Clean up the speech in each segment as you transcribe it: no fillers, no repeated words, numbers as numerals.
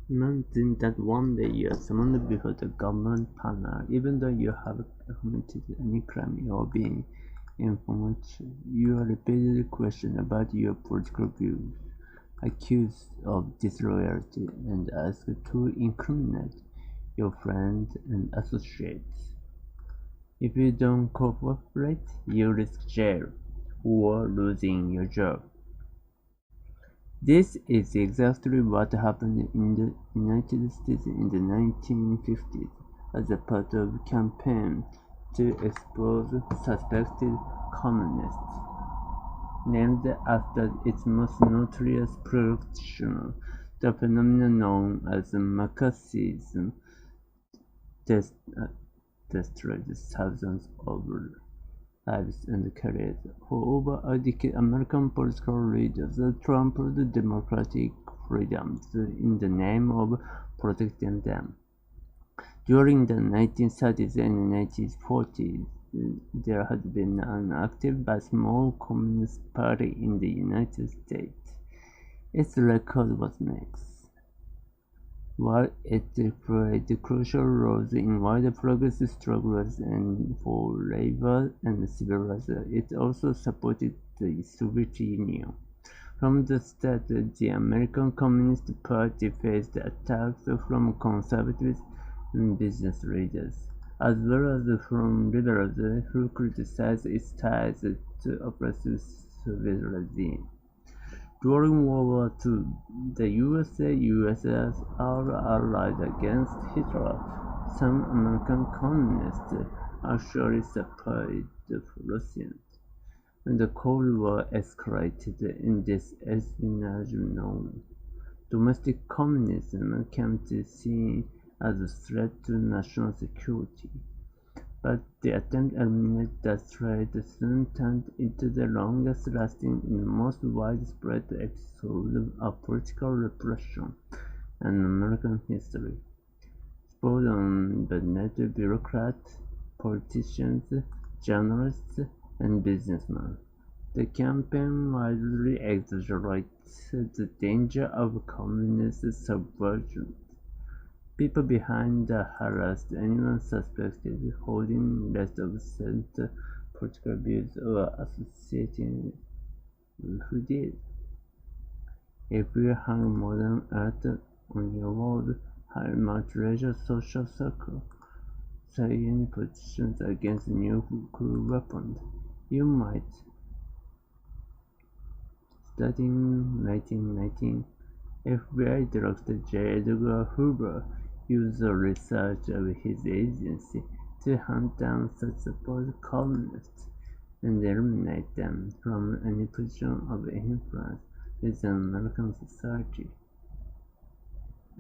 Imagine that one day you are summoned before the government panel, even though you haven't committed any crime or been informed. You are repeatedly questioned about your political views, accused of disloyalty, and asked to incriminate your friends and associates. If you don't cooperate, you risk jail or losing your job. This is exactly what happened in the United States in the 1950s as a part of a campaign to expose suspected communists. Named after its most notorious practitioner, the phenomenon known as Marxism destroyed thousands of lives and careers. For over a decade, American political leaders trampled democratic freedoms in the name of protecting them. During the 1930s and 1940s, there had been an active but small Communist Party in the United States. Its record was mixed. While it played crucial roles in wider progressive struggles and for labor and civil rights, it also supported the Soviet Union. From the start, the American Communist Party faced attacks from conservatives and business leaders, as well as from liberals who criticized its ties to oppressive Soviet regime. During World War II, the USSR allied against Hitler. Some American communists actually supplied Russians. When the Cold War escalated in this espionage known, domestic communism came to be seen as a threat to national security. But the attempt to eliminate that threat soon turned into the longest-lasting and most widespread episode of political repression in American history. Spurred on by net bureaucrats, politicians, journalists, and businessmen, the campaign widely exaggerates the danger of communist subversion. People behind the harassed anyone suspected holding less of center political views or associating who did. If you hang modern art on your wall, hire multi-racial social circle, sign petitions against nuclear weapons, you might. Starting 1919, FBI Director J. Edgar Hoover used the research of his agency to hunt down such supposed colonists and eliminate them from any position of influence within American society.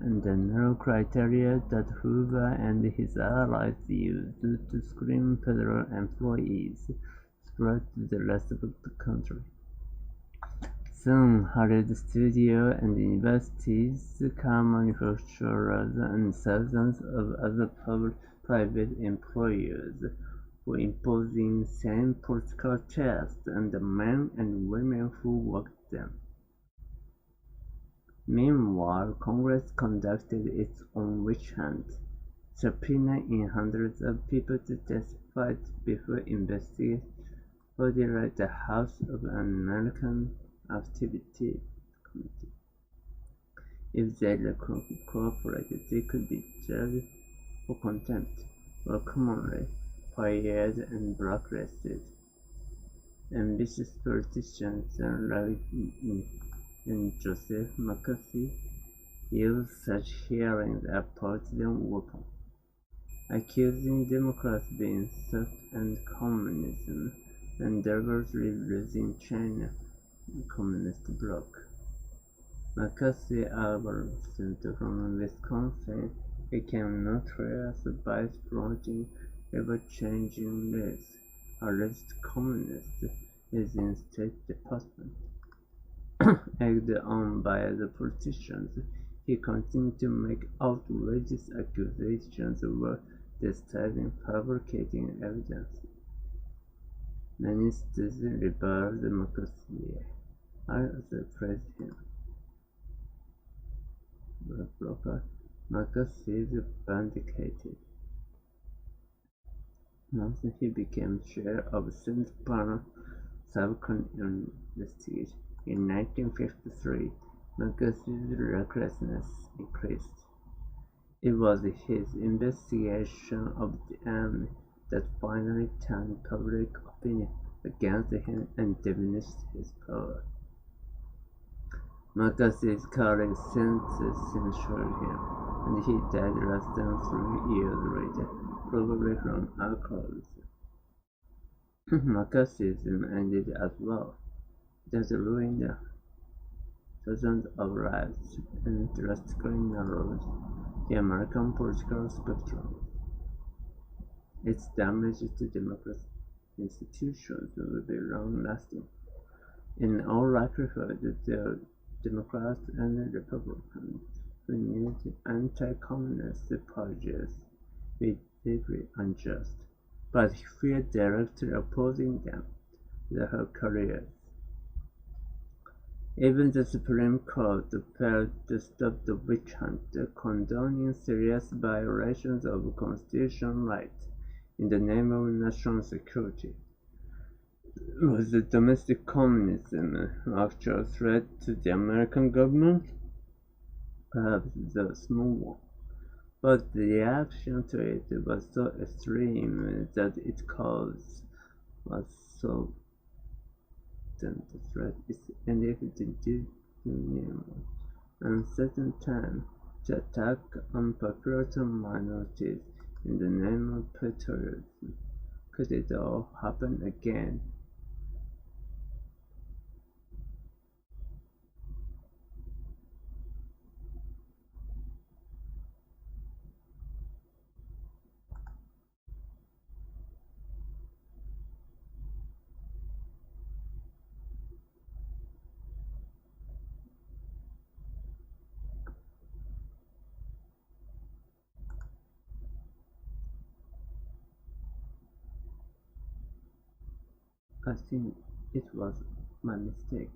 And the narrow criteria that Hoover and his allies used to screen federal employees spread to the rest of the country. Soon, Harvard Studio and universities, car manufacturers, and thousands of other private employers were imposing same political tests on the men and women who worked them. Meanwhile, Congress conducted its own witch hunt, subpoenaing hundreds of people to testify before investigators bodies like the House of American Activity Committee. If they cooperated, they could be jailed for contempt, or commonly fired and blacklisted. Ambitious politicians like Joseph McCarthy used such hearings as partisan weapon, accusing Democrats of being soft and communism and deliberately losing China Communist bloc. McCarthy, absent from Wisconsin, became notorious by flaunting ever-changing lists alleged communists within State Department. Egged on by the politicians, he continued to make outrageous accusations while disturbing fabricating evidence. Many states revered McCarthy as the president. blocker, Marcus is vindicated. Once he became chair of Senate Panel Subcommittee investigation. In 1953, Marcus's recklessness increased. It was his investigation of the army that finally turned public opinion against him and diminished his power. Marcus's colleagues since censured him, and he died less than 3 years later, probably from alcoholism. Marxism ended as well. It has ruined thousands of lives and drastically narrowed the American political spectrum. Its damage to democratic institutions will be long-lasting. In all likelihood, the Democrats and Republicans who need anti-communist purges will be deeply unjust, but who are directly opposing them their whole careers. Even the Supreme Court failed to stop the witch hunt, condoning serious violations of constitutional rights in the name of national security. Was the domestic communism an actual threat to the American government? Perhaps a small one, but the reaction to it was so extreme that its cause was so the threat is ended due to uncertain time to attack unpopular minorities in the name of patriotism. Could it all happen again? I think it was my mistake.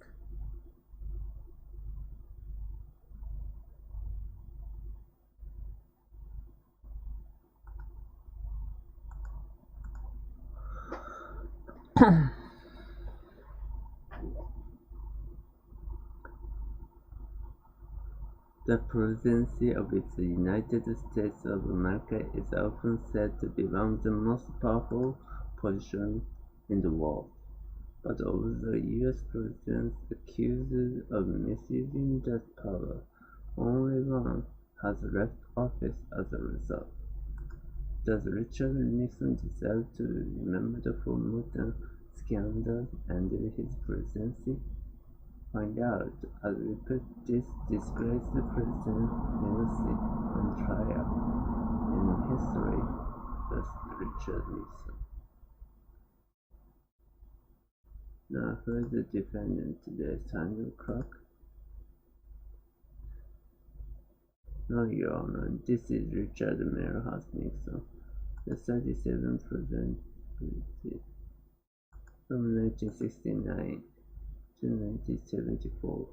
The presidency of the United States of America is often said to be one of the most powerful positions in the world. But of the US presidents accused of misusing that power, only one has left office as a result. Does Richard Nixon deserve to be remembered for modern scandals and his presidency? Find out as we put this disgraced president Nancy on trial in history with Richard Nixon. Now who is the defendant today? Samuel Clark? No, Your Honor, this is Richard Milhouse Nixon, the 37th president from 1969 to 1974.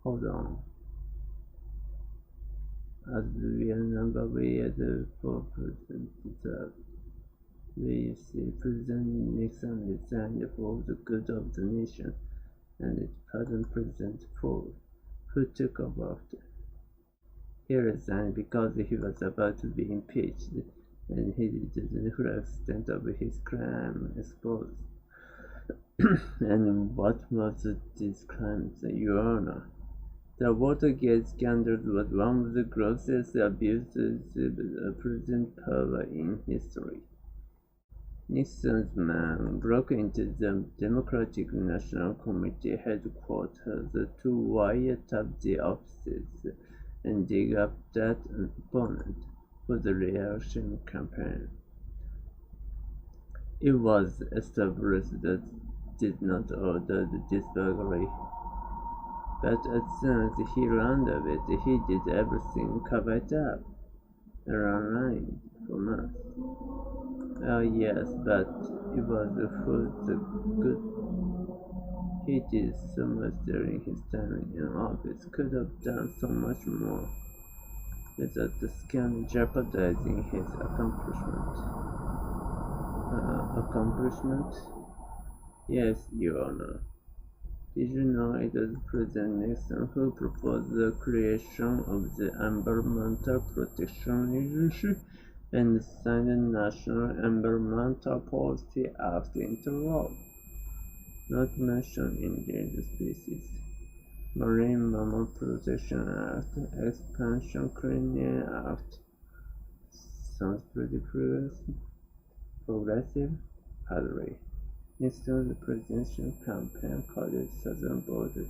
Hold on. As we are number we are the four president deserved. We see President Nixon resigned for the good of the nation, and its present President Ford, who took over after. He resigned because he was about to be impeached, and he did the full extent of his crime exposed. And what was these crimes, Your Honor? The Watergate scandal was one of the grossest abuses of president power in history. Nixon's men broke into the Democratic National Committee headquarters to wiretap the offices and dig up that opponent for the re-election campaign. It was established that did not order this burglary, but as soon as he learned of it, he did everything covered up and online for months. Well, yes, but it was for the good. He did so much during his time in office, could have done so much more, without the scandal jeopardizing his accomplishment? Yes, Your Honor. Did you know it was President Nixon who proposed the creation of the Environmental Protection Agency and signed the National Environmental Policy Act into law? Not to mention endangered species, Marine Mammal Protection Act, Expansion Cleaning Act. Sounds pretty progressive. Hardly. Nixon's presidential campaign called it Southern Border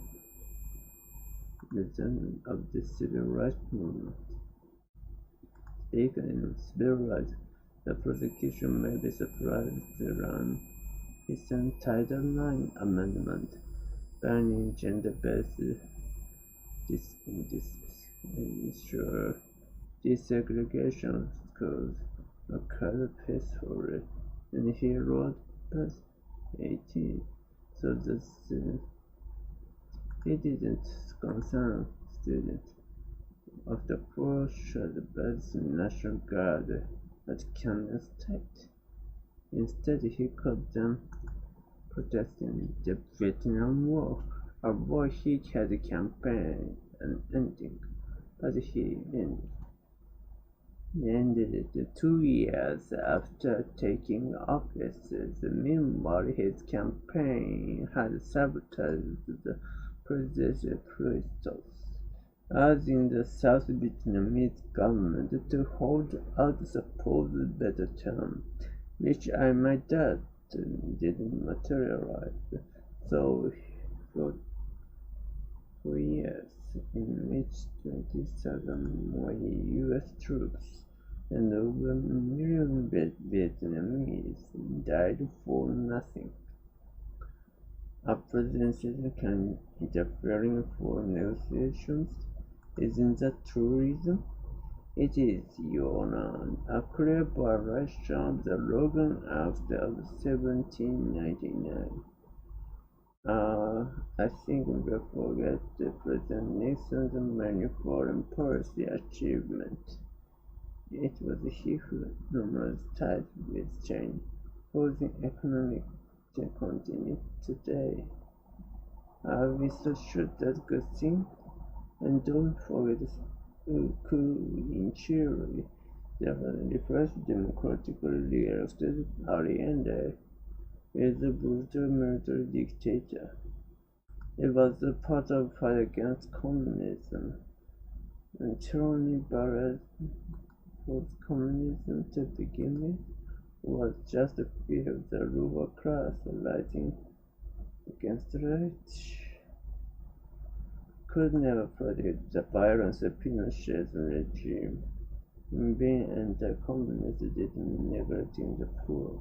Legend of the Civil Rights Movement. Speaking in civil rights, the prosecution may be surprised to learn he sent Title IX amendment banning gender-based desegregation of schools occurred peacefully, and he wrote past 18, so that he didn't concern students of the poor shot by the National Guard at Kansas State. Instead, he caught them protesting the Vietnam War, a war he had campaigned on ending, but he ended it 2 years after taking office. Meanwhile, his campaign had sabotaged the presidential process, urging the South Vietnamese government to hold out the supposed better term, which I might add didn't materialize. So, for years, in which 20,000 more U.S. troops and over a million Vietnamese died for nothing. A president can interfering for negotiations. Isn't that true reason? It is, Your Honor, a clear violation of the Logan Act of 1799. I think we forget President Nixon's many foreign policy achievements. It was he who normalized ties with China, causing economic to continue today. We still should that good thing? And don't forget the coup in Chile, the first democratically elected Allende is a brutal military dictator. It was a part of the fight against communism, and tyranny barred for communism to begin with was just a fear of the ruler class rising against the rich. Could never predict the violence of Pinochet's regime. Being anti-communist didn't mean neglecting the poor.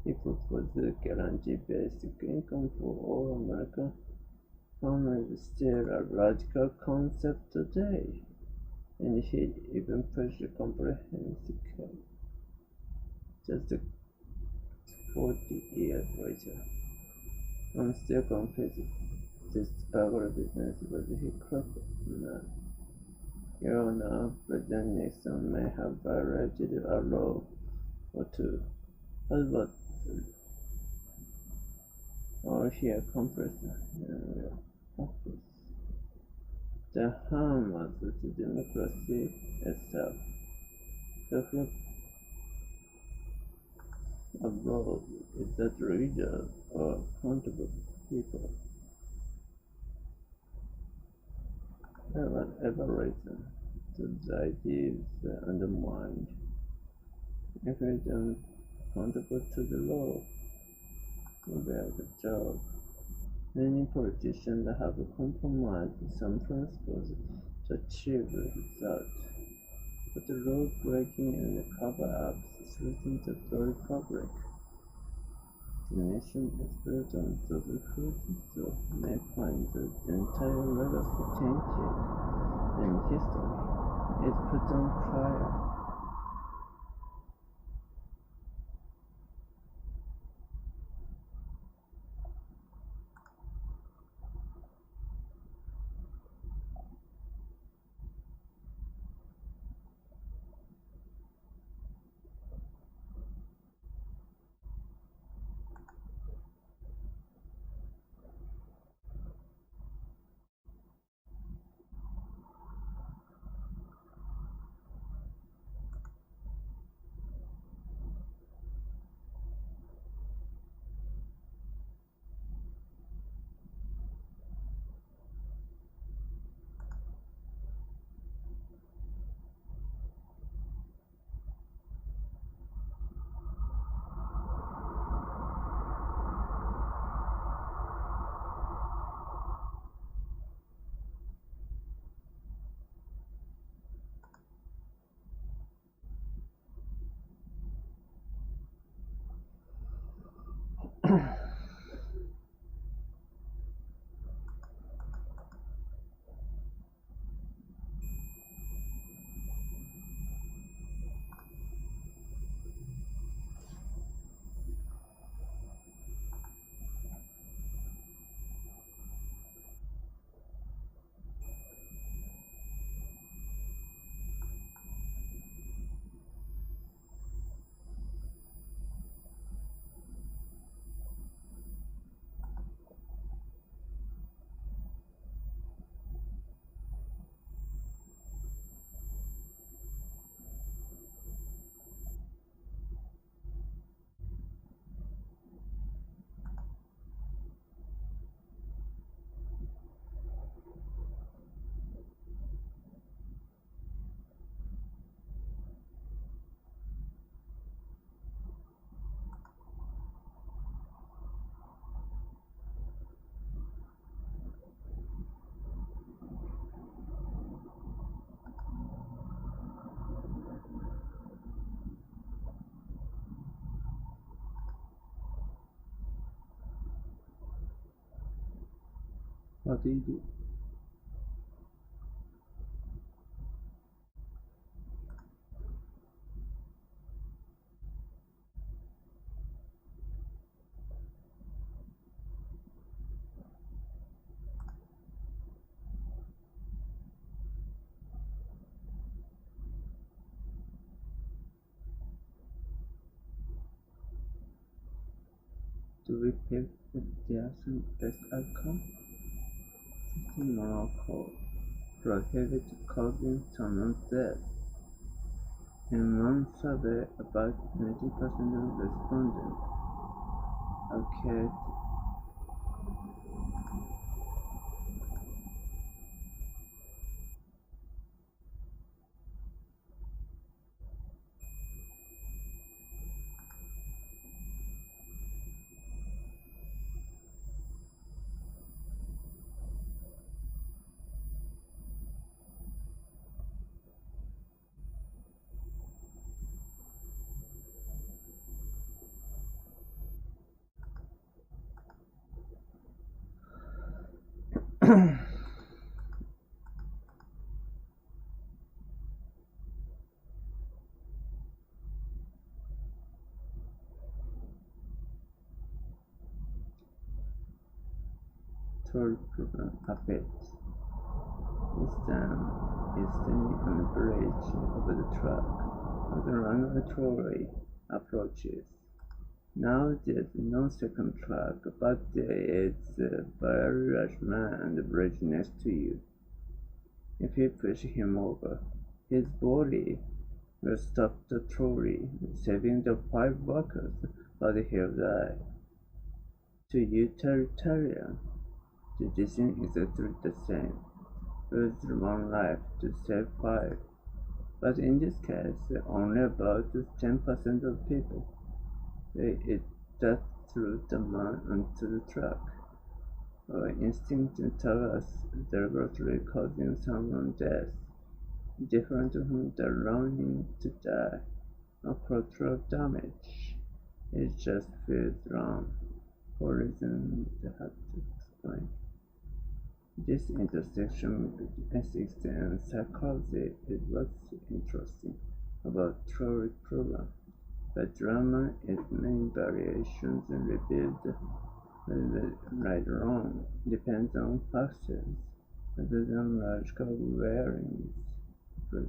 He proposed a guaranteed basic income for all American families, still a radical concept today. And he even pushed a comprehensive care. Just 40 years later, I'm still confused. This agribusiness was he crooked? No. Your Honor, President Nixon may have violated a law or two, but what all he accomplished in office. The harm was to democracy itself. The fruit of law is that leaders or accountable people have ever risen to the ideas undermined. If it is accountable to the law, will bear the job. Many politicians have compromised some principles to achieve the result, but the law breaking and the cover-ups threaten the very public. The nation is built on those who so may find the entire legacy tainted, and history is put on trial. What do you do? Do we pick the best outcome? System Morocco prohibit causing someone's death. In one survey, about 90% of respondents advocate third program update. This time is standing on the bridge over the track as the runway trolley approaches. Now there's no second track, but there is a very large man on the bridge next to you. If you push him over, his body will stop the trolley, saving the 5 workers, but he'll die. To utilitarian, the decision is exactly the same. Lose 1 life to save 5. But in this case, only about 10% of people it just threw the man onto the track. Our instinct tells us deliberately causing someone death, different from the running to die or collateral damage. It just feels wrong for reasons they have to explain. This intersection between ethics and psychology is what's interesting about trolley program. But drama is many variations and revealed right or wrong depends on factors rather than logical variance. For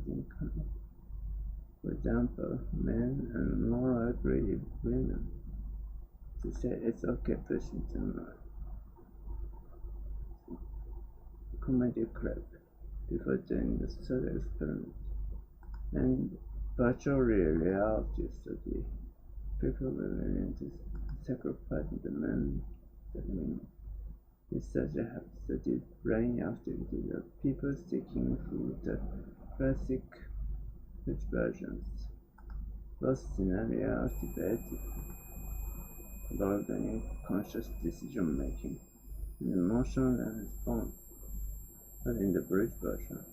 example, men are more likely women to say it's okay pushing someone. Comedy club before doing the study experiment. And virtual reality study. People were willing to sacrifice the men that women. Researchers have studied brain activity of people seeking through the classic which versions. Both scenarios activate organic conscious decision making and emotional response. But in the bridge version,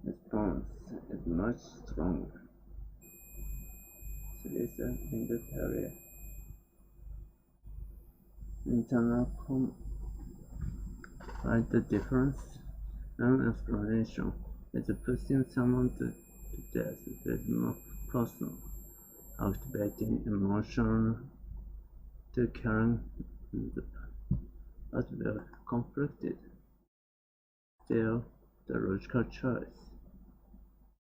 response is much stronger. So listen in that area. Internal find the difference. An explanation is pushing someone to death is more personal, activating emotion to current, but we're conflicted. Still, the logical choice.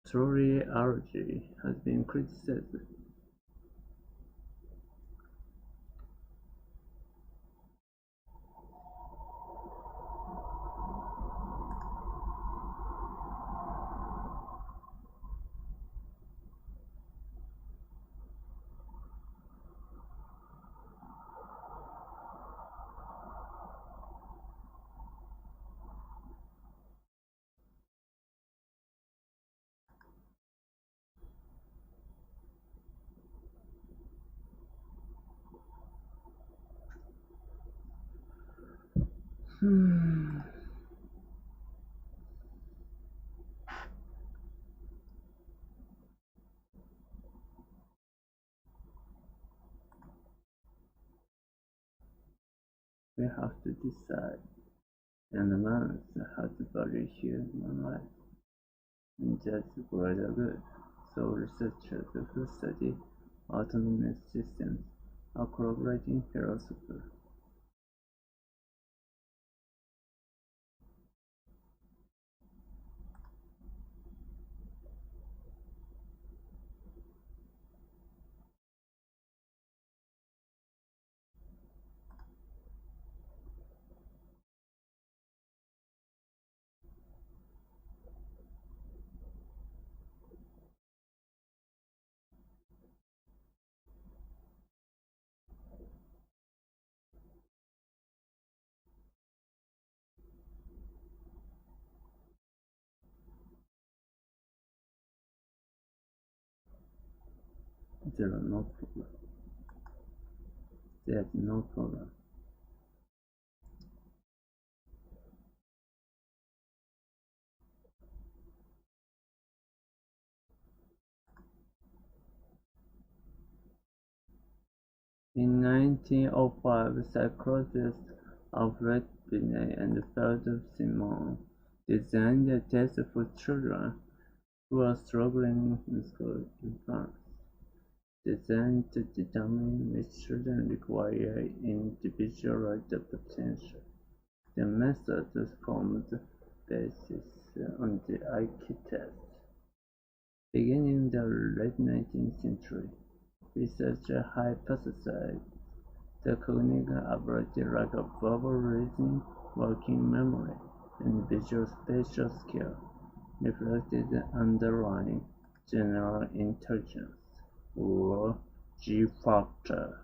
Theology has been criticized. We have to decide. and months has very human life, and that's greater good. So researchers who study autonomous systems are collaborating philosophy. There are no problem. There's no problem. In 1905, psychologists Alfred Binet and Ferdinand Simon designed a test for children who are struggling in school in France, designed to determine which children require individualized potential. The method formed the basis on the IQ test. Beginning the late 19th century, researchers hypothesized the cognitive ability like verbal reasoning, working memory, and visual spatial skill reflected the underlying general intelligence, or G factor.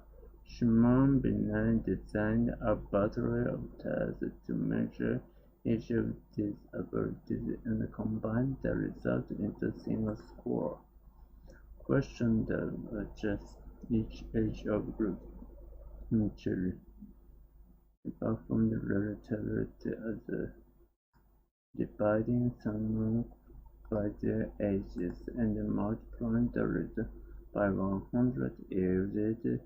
Shimon Binet designed a battery of tests to measure each of these abilities and combine the result into a single score. Questions that adjust each age of group mutually, performed relativity as a dividing someone by their ages and multiplying the result by 100 yielded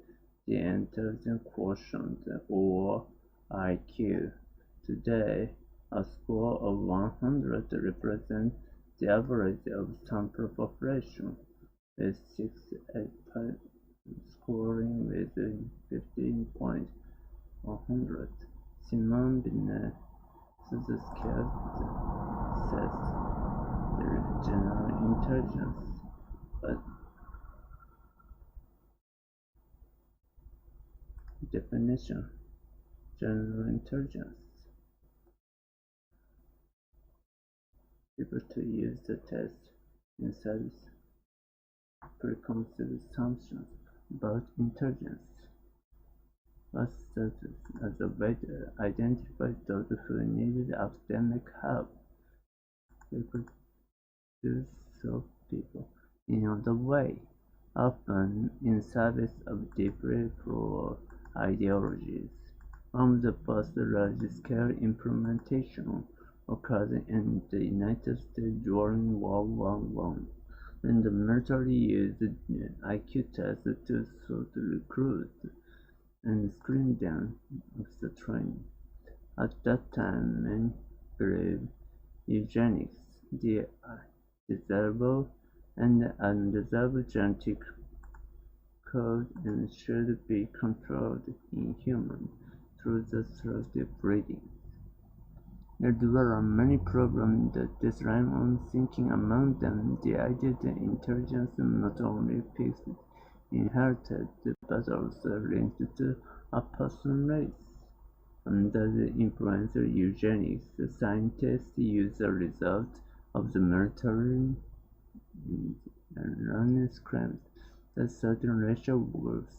the intelligence quotient, or IQ. Today, a score of 100 represents the average of sample population, with 6 scoring with 15 point 100. Simon Binet scaled says there is general intelligence, but definition general intelligence. People to use the test in service preconceived assumptions about intelligence. Was stated as a way to identify those who needed academic help. We could do so people in other way, often in service of deeply flawed ideologies. One of the first large-scale implementation occurred in the United States during World War I, when the military used the IQ test to sort recruit and screen them of the training. At that time, many believed eugenics, the desirable and undesirable genetic code, and should be controlled in humans through the selective breeding. There were many problems that this ran on thinking, among them the idea that intelligence not only fixed inherited but also linked to a person's race. Under the influence of eugenics, scientists use the result of the military erroneous claims that certain racial groups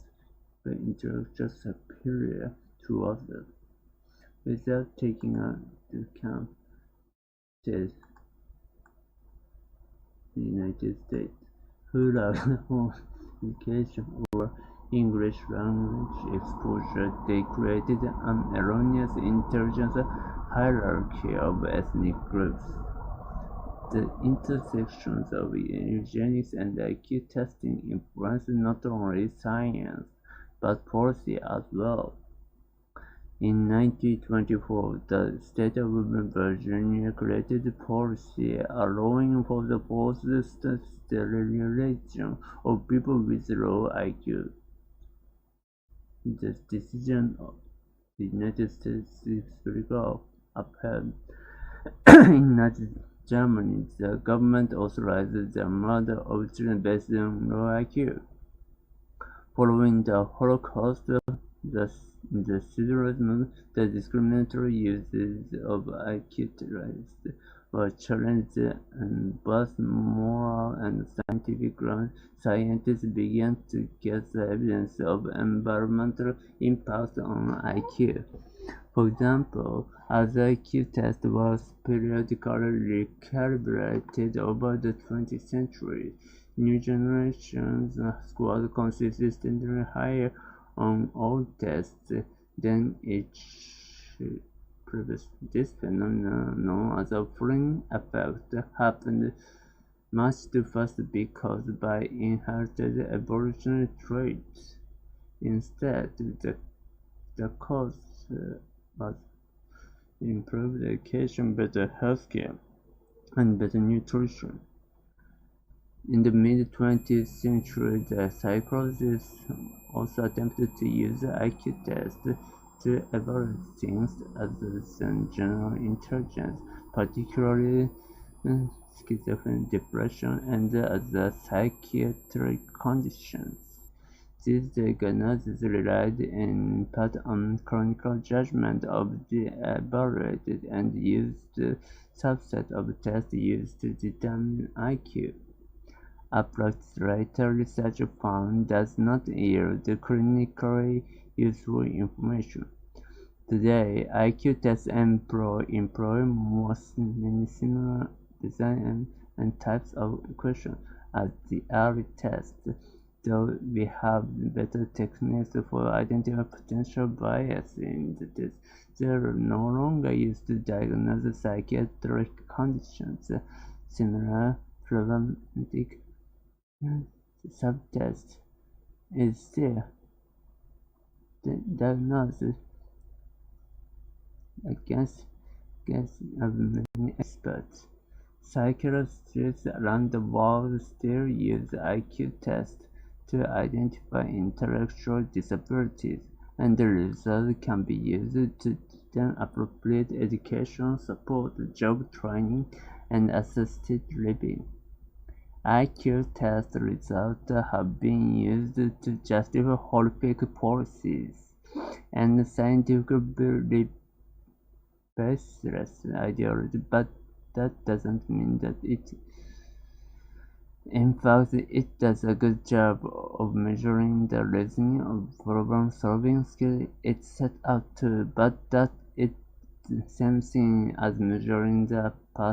were intellectually superior to others, without taking into account that the United States, who lacked home education or English language exposure, they created an erroneous intelligence hierarchy of ethnic groups. The intersections of eugenics and IQ testing influence not only science but policy as well. In 1924, the state of Virginia created a policy allowing for the forced sterilization of people with low IQ. The decision of the United States Supreme upheld. In Nazi Germany, the government authorized the murder of children based on low IQ. Following the Holocaust, the Sederism, the discriminatory uses of IQ tests were challenged, and both moral and scientific grounds, scientists began to gather evidence of environmental impact on IQ. For example, as IQ tests were periodically recalibrated over the 20th century, new generations scored consistently higher on all tests than each previous. This phenomenon, known as a Flynn effect, happened much too fast because by inherited evolutionary traits. Instead, the cause was improved education, better healthcare, and better nutrition. In the mid-20th century, the psychologists also attempted to use the IQ test to evaluate things other than general intelligence, particularly schizophrenia, depression, and other psychiatric conditions. These diagnoses relied in part on clinical judgment of the evaluated and used subset of tests used to determine IQ. Later research found does not yield clinically useful information. Today, IQ tests employ many similar designs and types of questions as the early tests, though we have better techniques for identifying potential bias in the test. They are no longer used to diagnose psychiatric conditions. Similar problematic subtest is still diagnosed against of many experts. Psychiatrists around the world still use IQ tests to identify intellectual disabilities, and the results can be used to determine appropriate education support, job training, and assisted living. IQ test results have been used to justify horrific policies and scientific baseless ideology, but that doesn't mean that in fact, it does a good job of measuring the reasoning of problem-solving skill it set out to, but that it's the same thing as measuring the path